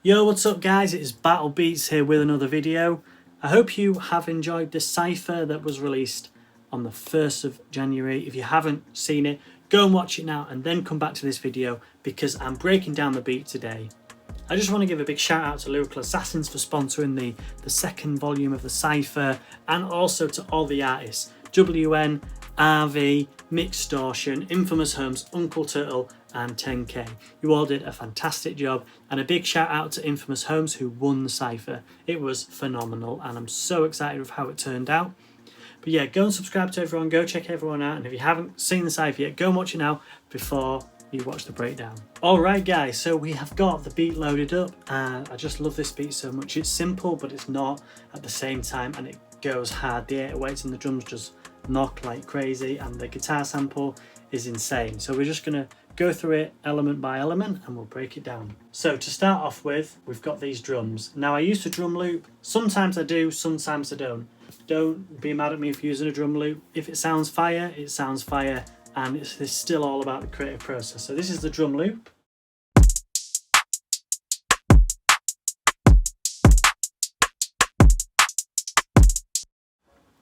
Yo, what's up guys? It's Battle Beats here with another video. I hope you have enjoyed this Cypher that was released on the 1st of January. If you haven't seen it, go and watch it now and then come back to this video because I'm breaking down the beat today. I just want to give a big shout out to Lyrical Assassins for sponsoring the second volume of the Cypher, and also to all the artists, WN, RV, MIXTORTION, Infamous HOUMES, UncleTurtle and 10K. You all did a fantastic job, and a big shout out to Infamous HOUMES who won the Cypher. It was phenomenal and I'm so excited with how it turned out. But yeah, go and subscribe to everyone, go check everyone out, and if you haven't seen the Cypher yet, go and watch it now before you watch the breakdown. Alright guys, so we have got the beat loaded up and I just love this beat so much. It's simple but it's not at the same time, and it goes hard. The 808s and the drums just knock like crazy, and the guitar sample is insane. So we're just going to go through it element by element and we'll break it down. So to start off with, we've got these drums. Now I use a drum loop. Sometimes I do, sometimes I don't. Don't be mad at me for using a drum loop. If it sounds fire, it sounds fire, and it's still all about the creative process. So this is the drum loop.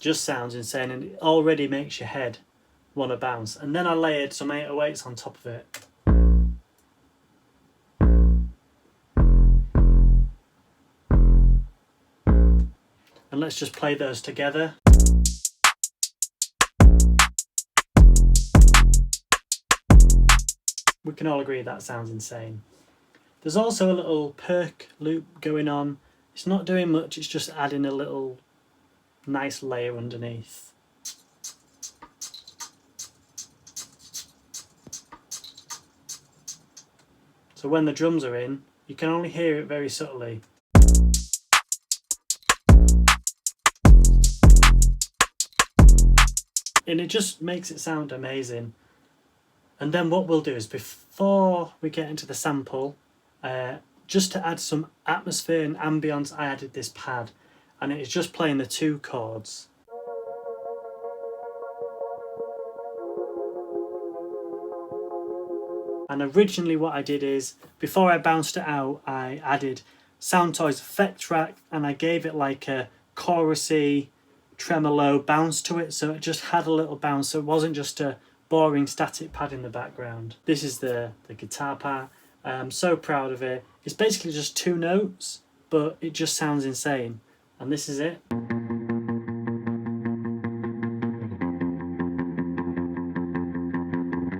Just sounds insane, and it already makes your head want to bounce. And then I layered some 808s on top of it. And let's just play those together. We can all agree that sounds insane. There's also a little perk loop going on. It's not doing much, it's just adding a little nice layer underneath. So when the drums are in, you can only hear it very subtly. And it just makes it sound amazing. And then what we'll do is, before we get into the sample, just to add some atmosphere and ambience, I added this pad, and it is just playing the two chords. And originally what I did is, before I bounced it out, I added Soundtoys effect track and I gave it like a chorusy, tremolo bounce to it, so it just had a little bounce, so it wasn't just a boring static pad in the background. This is the guitar part. I'm so proud of it. It's basically just two notes, but it just sounds insane. And this is it.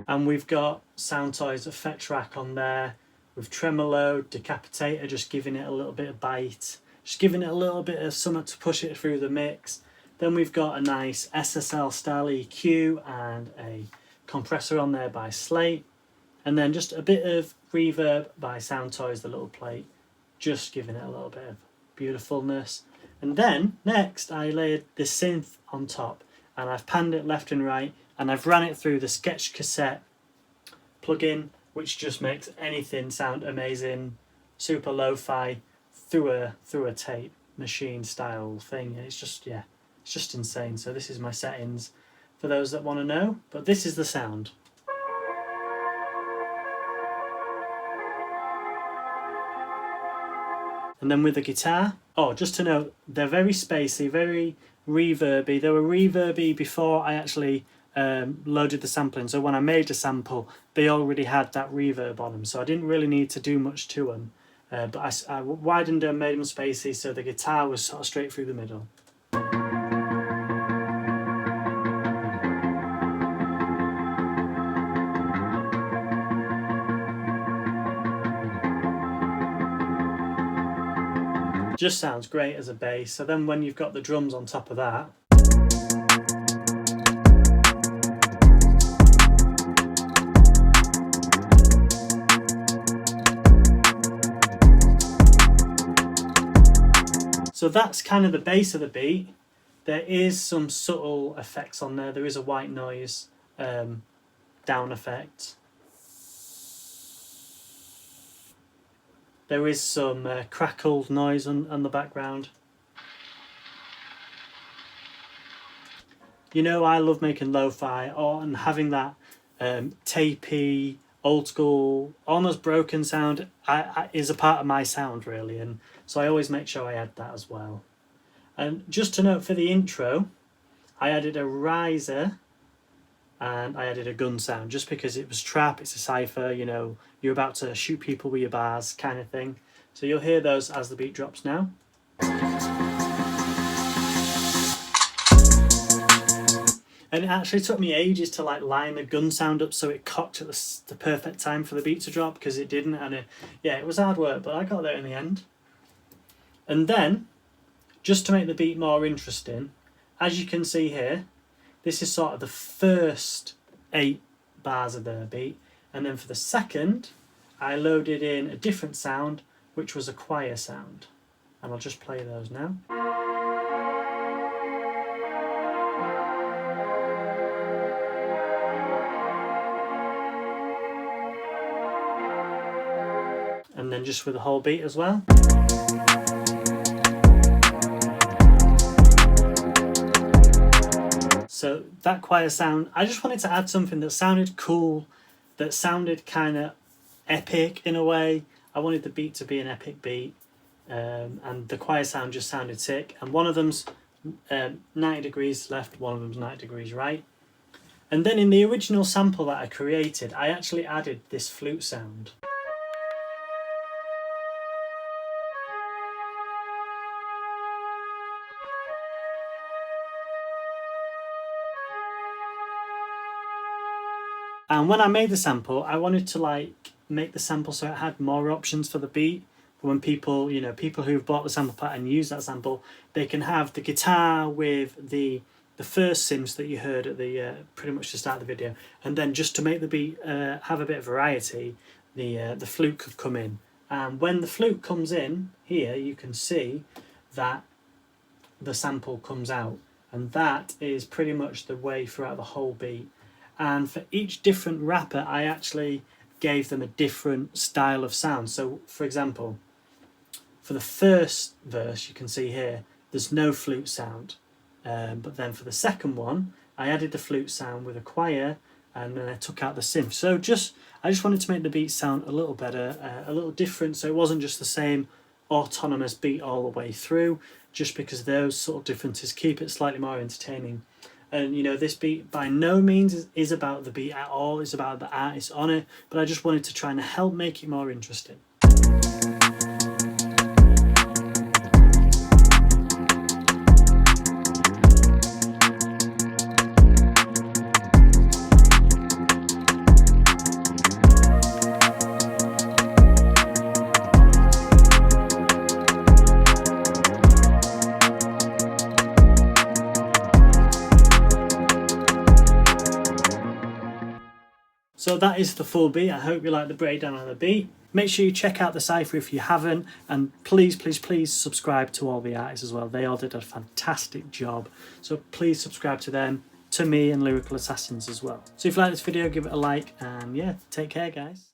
And we've got Soundtoys effect track on there with tremolo, decapitator, just giving it a little bit of bite, just giving it a little bit of something to push it through the mix. Then we've got a nice SSL style EQ and a compressor on there by Slate, and then just a bit of reverb by Soundtoys, the little plate, just giving it a little bit of beautifulness. And then next I layered the synth on top, and I've panned it left and right, and I've ran it through the Sketch Cassette plugin, which just makes anything sound amazing, super lo-fi through a tape machine style thing. It's just, yeah, it's just insane. So this is my settings for those that want to know, but this is the sound. And then with the guitar, oh, just to note, they're very spacey, very reverby. They were reverby before I actually loaded the sampling. So when I made the sample, they already had that reverb on them, so I didn't really need to do much to them. But I widened them, made them spacey, so the guitar was sort of straight through the middle. Just sounds great as a bass. So then when you've got the drums on top of that, so that's kind of the base of the beat. There is some subtle effects on there. There is a white noise down effect. There is some crackled noise on the background. You know, I love making lo-fi and having that tapey, old school, almost broken sound is a part of my sound really, and so I always make sure I add that as well. And just to note, for the intro, I added a riser and I added a gun sound just because it was trap, it's a cypher, you know, you're about to shoot people with your bars kind of thing. So you'll hear those as the beat drops now. And it actually took me ages to like line the gun sound up so it cocked at the perfect time for the beat to drop, because it didn't, and yeah, it was hard work, but I got there in the end. And then, just to make the beat more interesting, as you can see here, this is sort of the first 8 bars of the beat, and then for the second, I loaded in a different sound, which was a choir sound. And I'll just play those now. And then just with the whole beat as well. So that choir sound, I just wanted to add something that sounded cool, that sounded kind of epic in a way. I wanted the beat to be an epic beat, and the choir sound just sounded sick. And one of them's 90 degrees left, one of them's 90 degrees right. And then in the original sample that I created, I actually added this flute sound. And when I made the sample, I wanted to like make the sample so it had more options for the beat. When people, you know, people who've bought the sample pack and use that sample, they can have the guitar with the first synths that you heard at the pretty much the start of the video, and then just to make the beat have a bit of variety, the flute could come in. And when the flute comes in here, you can see that the sample comes out, and that is pretty much the way throughout the whole beat. And for each different rapper, I actually gave them a different style of sound. So, for example, for the first verse, you can see here, there's no flute sound. But then for the second one, I added the flute sound with a choir, and then I took out the synth. So I just wanted to make the beat sound a little better, a little different, so it wasn't just the same autonomous beat all the way through, just because those sort of differences keep it slightly more entertaining. And you know, this beat by no means is about the beat at all, it's about the artist on it, but I just wanted to try and help make it more interesting. So that is the full beat. I hope you like the breakdown on the beat. Make sure you check out the Cypher if you haven't, and please, please, please subscribe to all the artists as well. They all did a fantastic job. So please subscribe to them, to me and Lyrical Assassins as well. So if you like this video, give it a like, and yeah, take care guys.